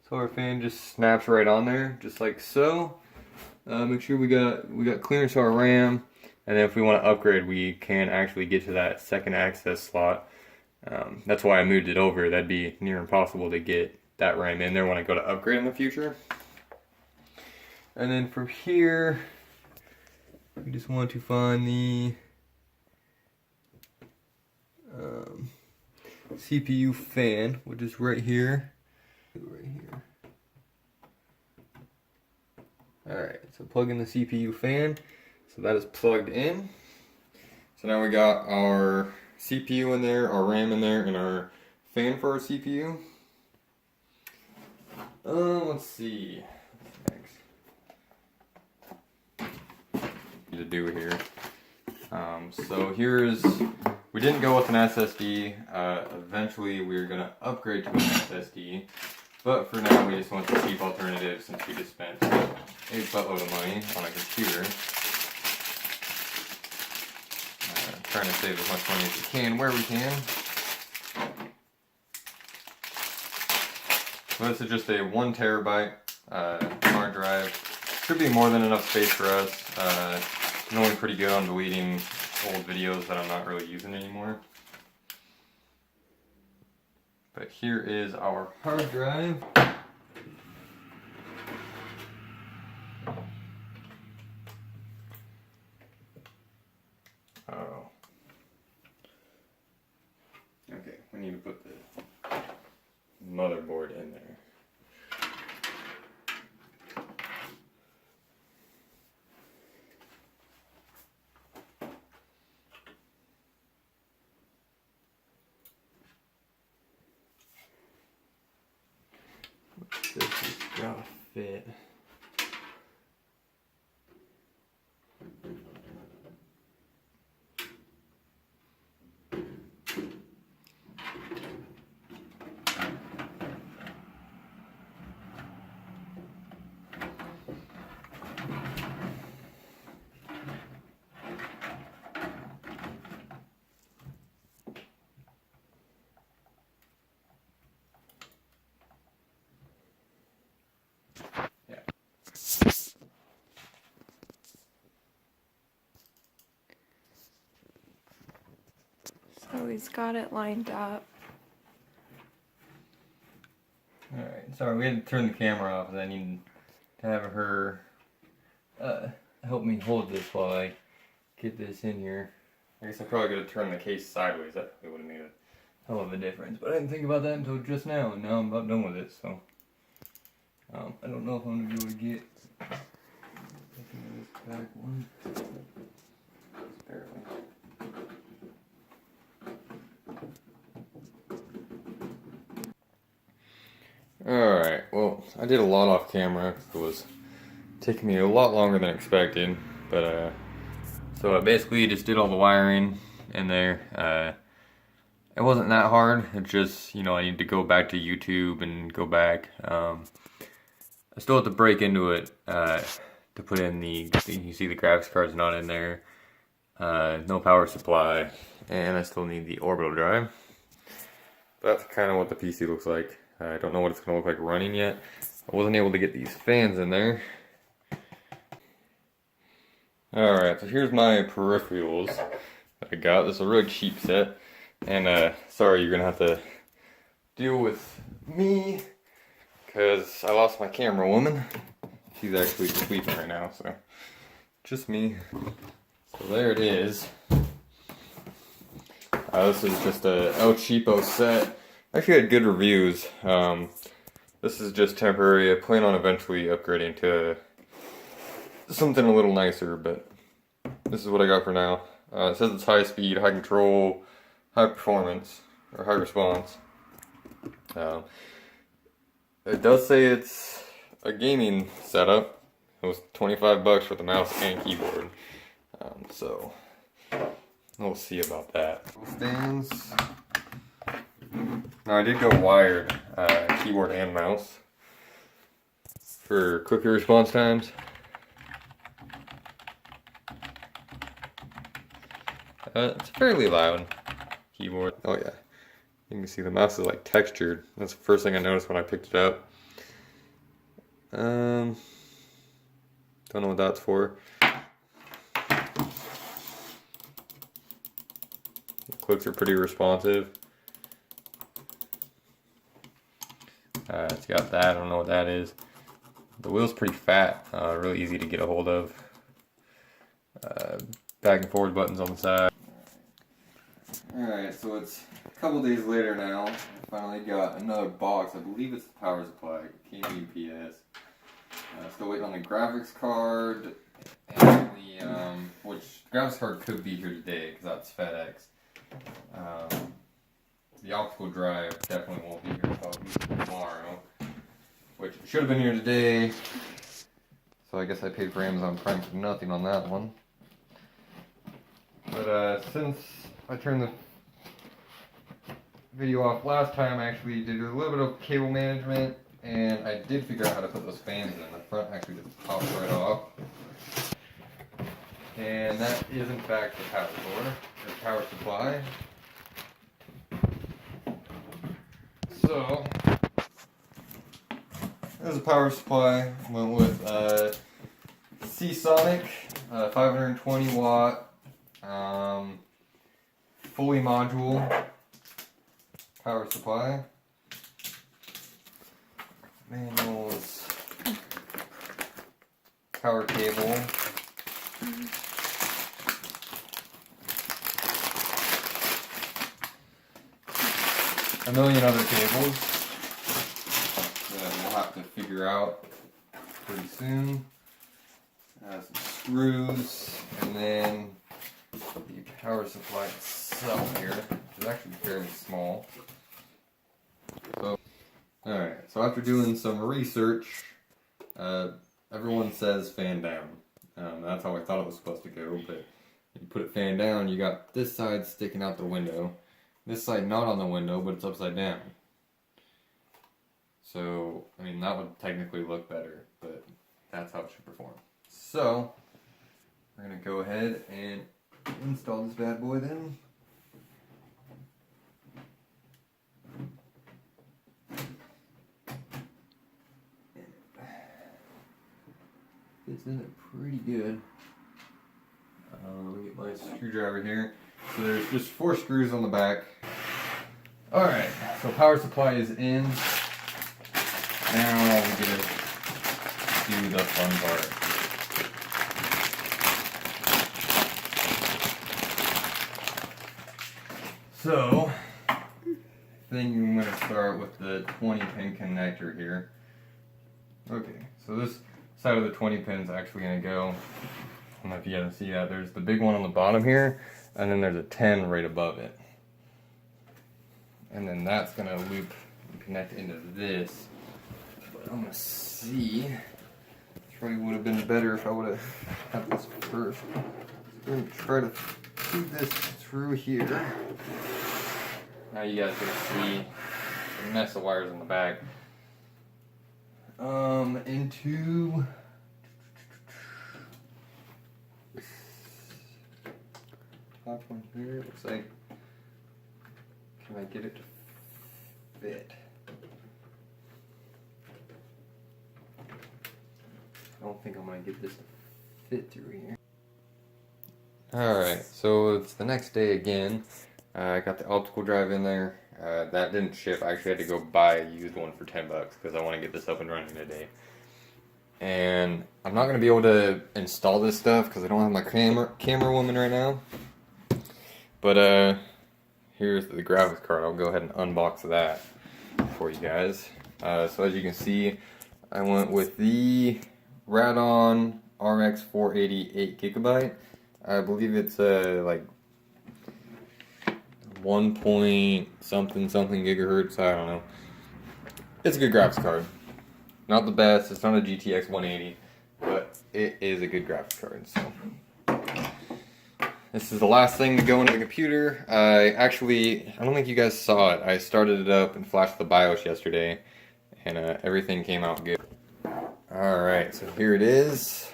So our fan just snaps right on there, just like so. Make sure we got clearance to our RAM, and then if we want to upgrade, we can actually get to that second access slot. That's why I moved it over. That'd be near impossible to get that RAM in there when I go to upgrade in the future. And then from here, we just want to find the CPU fan, which is right here. Right here. Alright, so plug in the CPU fan. So that is plugged in. So now we got our CPU in there, our RAM in there, and our fan for our CPU. Let's see. What's next? Need to do here. So we didn't go with an SSD. Eventually we're gonna upgrade to an SSD. But for now, we just want the cheap alternative since we just spent a buttload of money on a computer. Trying to save as much money as we can where we can. So this is just a 1 terabyte hard drive. Should be more than enough space for us. I'm only pretty good on deleting old videos that I'm not really using anymore. But here is our hard drive. Oh. Okay, we need to put the motherboard in there. This has gotta fit. So he's got it lined up. Alright, sorry, we had to turn the camera off because I needed to have her help me hold this while I get this in here. I guess I probably could have turned the case sideways. That probably would have made a hell of a difference. But I didn't think about that until just now, and now I'm about done with it, so I don't know if I'm going to be able to get this back one. Just barely. Alright, well, I did a lot off camera. It was taking me a lot longer than expected, but so I basically just did all the wiring in there. It wasn't that hard. It's just, I need to go back to YouTube and go back. I still have to break into it to put in you see the graphics card's not in there. No power supply, and I still need the orbital drive. But that's kind of what the PC looks like. I don't know what it's going to look like running yet. I wasn't able to get these fans in there. Alright, so here's my peripherals that I got. This is a really cheap set. And sorry, you're going to have to deal with me because I lost my camera woman. She's actually sleeping right now, so just me. So there it is. This is just a El Cheapo set. Actually had good reviews. This is just temporary. I plan on eventually upgrading to something a little nicer, but this is what I got for now. It says it's high speed, high control, high performance, or high response. It does say it's a gaming setup. It was $25 for the mouse and keyboard. So we'll see about that. Stands. Now I did go wired keyboard and mouse for quicker response times. It's fairly loud keyboard. Oh yeah, you can see the mouse is like textured. That's the first thing I noticed when I picked it up. Don't know what that's for. The clicks are pretty responsive. It's got that, I don't know what that is. The wheel's pretty fat, really easy to get a hold of. Back and forward buttons on the side. Alright, so it's a couple days later now. I finally got another box. I believe it's the power supply. It came UPS. Still waiting on the graphics card. And the, which graphics card could be here today because that's FedEx. The optical drive definitely won't be here until tomorrow. Which should have been here today. So I guess I paid for Amazon Prime for nothing on that one. But since I turned the video off last time, I actually did a little bit of cable management, and I did figure out how to put those fans in. The front actually just pops right off. And that is in fact the power cord, or power supply. So, there's a power supply. Went with Seasonic, 520 watt, fully module power supply. Manuals, power cable. A million other cables that we'll have to figure out pretty soon. Some screws, and then the power supply itself here, which is actually fairly small. So, alright, so after doing some research, everyone says fan down. That's how I thought it was supposed to go, but you put it fan down, you got this side sticking out the window. This side not on the window, but it's upside down. So, I mean, that would technically look better, but that's how it should perform. So, we're going to go ahead and install this bad boy then. Fits in it pretty good. Let me get my screwdriver here. So there's just 4 screws on the back. Alright, so power supply is in. Now we get to do the fun part. So, I think I'm going to start with the 20 pin connector here. Okay, so this side of the 20 pin is actually going to go, I don't know if you guys can see that, there's the big one on the bottom here, and then there's a 10 right above it. And then that's going to loop and connect into this. But I'm going to see, probably would have been better if I would have had this first. I'm going to try to feed this through here. Now you guys can see the mess of wires in the back. Into top one here. It looks like, can I get it to fit? I don't think I'm gonna get this to fit through here. Alright, so it's the next day again. I got the optical drive in there. That didn't ship. I actually had to go buy a used one for $10 because I want to get this up and running today. And I'm not going to be able to install this stuff because I don't have my camera woman right now. But here's the graphics card. I'll go ahead and unbox that for you guys. So as you can see, I went with the Radeon RX 480 8GB. I believe it's like 1 point something gigahertz, I don't know. It's a good graphics card. Not the best, it's not a GTX 180, but it is a good graphics card, so. This is the last thing to go into the computer. I don't think you guys saw it. I started it up and flashed the BIOS yesterday, and everything came out good. Alright, so here it is.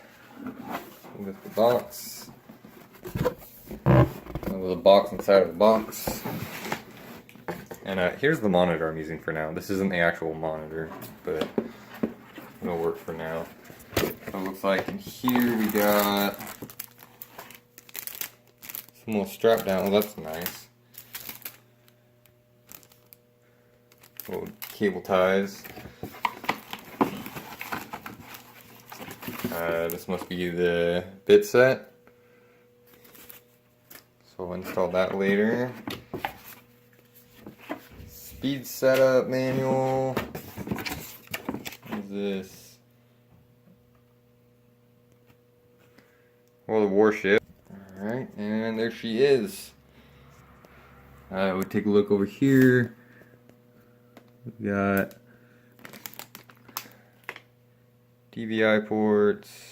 With the box. With a box inside of the box. And here's the monitor I'm using for now. This isn't the actual monitor, but it'll work for now. So it looks like in here we got some little strap down. Oh, that's nice. Little cable ties. This must be the bit set. So I'll install that later. Speed setup manual. What is this? Well, the warship. Alright, and there she is. We take a look over here. We got DVI ports.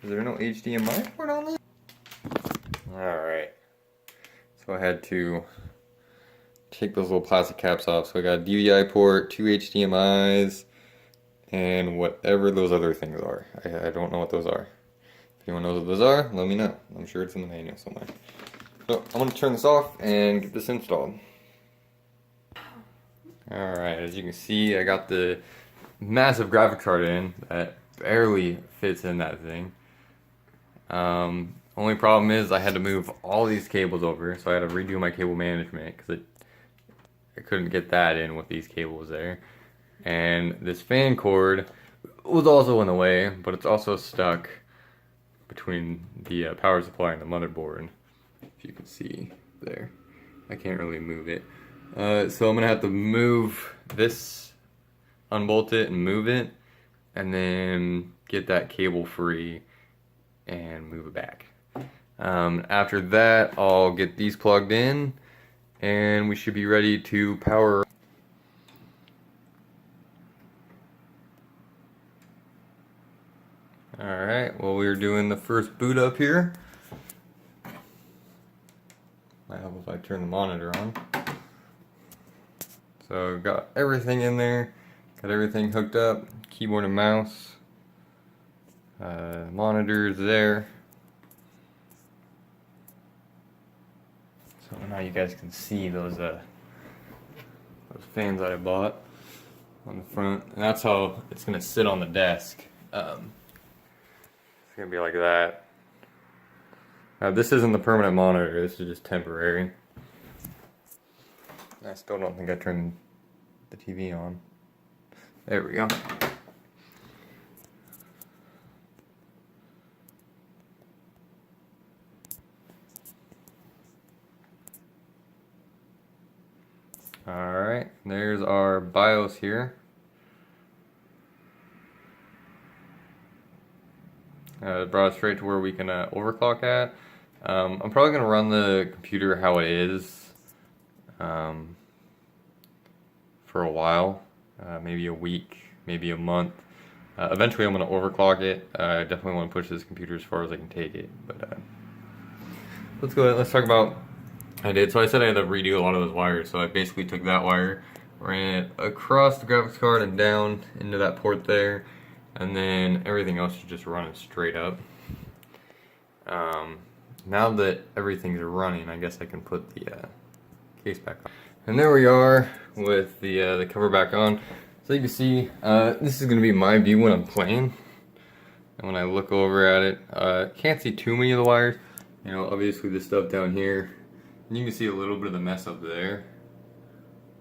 Is there no HDMI port on this? Alright. So I had to take those little plastic caps off. So I got a DVI port, 2 HDMIs, and whatever those other things are. I don't know what those are. If anyone knows what those are, let me know. I'm sure it's in the manual somewhere. So I'm going to turn this off and get this installed. Alright, as you can see, I got the massive graphics card in that barely fits in that thing. Only problem is I had to move all these cables over, so I had to redo my cable management because I couldn't get that in with these cables there. And this fan cord was also in the way, but it's also stuck between the power supply and the motherboard. If you can see there, I can't really move it. So I'm gonna have to move this, unbolt it and move it, and then get that cable free and move it back. After that, I'll get these plugged in and we should be ready to power. Alright, well, we're doing the first boot up here. Might help if I turn the monitor on. So got everything in there, got everything hooked up, keyboard and mouse, monitors there. So now you guys can see those fans that I bought on the front, and that's how it's gonna sit on the desk. It's gonna be like that. This isn't the permanent monitor, this is just temporary. I still don't think I turned the TV on. There we go. Alright, there's our BIOS here. It brought us straight to where we can overclock at. I'm probably going to run the computer how it is for a while, maybe a week, maybe a month. Eventually I'm going to overclock it. I definitely want to push this computer as far as I can take it. But let's go ahead, let's talk about so I said I had to redo a lot of those wires, so I basically took that wire, ran it across the graphics card and down into that port there, and then everything else is just running straight up. Now that everything's running, I guess I can put the case back on. And there we are with the cover back on. So you can see, this is going to be my view when I'm playing. And when I look over at it, can't see too many of the wires. You know, obviously this stuff down here. And you can see a little bit of the mess up there.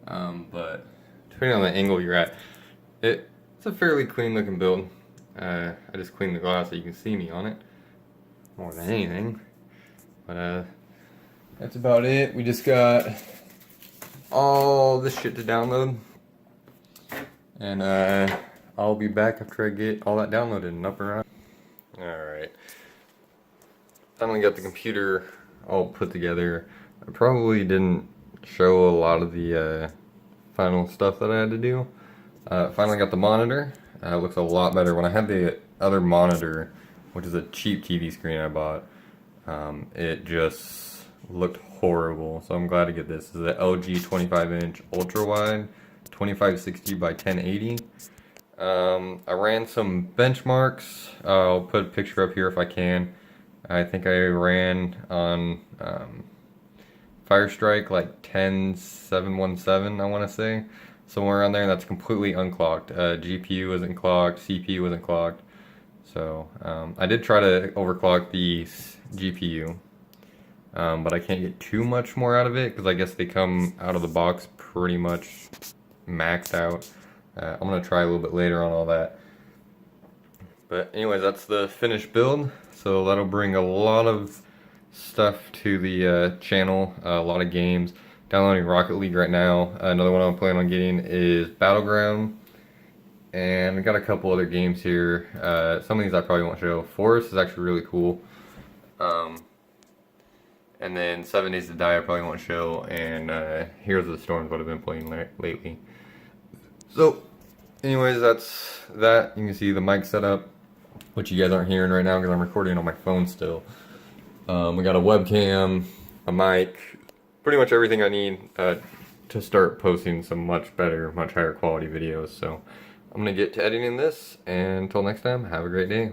But depending on the angle you're at, it's a fairly clean looking build. I just cleaned the glass so you can see me on it more than anything. But that's about it. We just got all this shit to download. And I'll be back after I get all that downloaded and up and running. Alright. Finally got the computer all put together. I probably didn't show a lot of the final stuff that I had to do. Finally got the monitor. It looks a lot better. When I had the other monitor, which is a cheap TV screen I bought, it just looked horrible. So I'm glad to get this. This is the LG 25-inch ultra wide, 2560 by 1080. I ran some benchmarks. I'll put a picture up here if I can. I think I ran on Firestrike like 10717, I want to say. somewhere around there that's completely unclogged. GPU isn't clogged, CPU isn't clogged. So I did try to overclock the GPU, but I can't get too much more out of it because I guess they come out of the box pretty much maxed out. I'm gonna try a little bit later on all that. But anyways, that's the finished build. So that'll bring a lot of stuff to the channel, a lot of games. Downloading Rocket League right now. Another one I'm planning on getting is Battleground. And we got a couple other games here. Some of these I probably won't show. Forest is actually really cool. And then 7 Days to Die I probably won't show. And Heroes of the Storm is what I've been playing lately. So, anyways, that's that. You can see the mic setup, which you guys aren't hearing right now because I'm recording on my phone still. We got a webcam, a mic, pretty much everything I need to start posting some much better, much higher quality videos. So I'm going to get to editing this, and until next time, have a great day.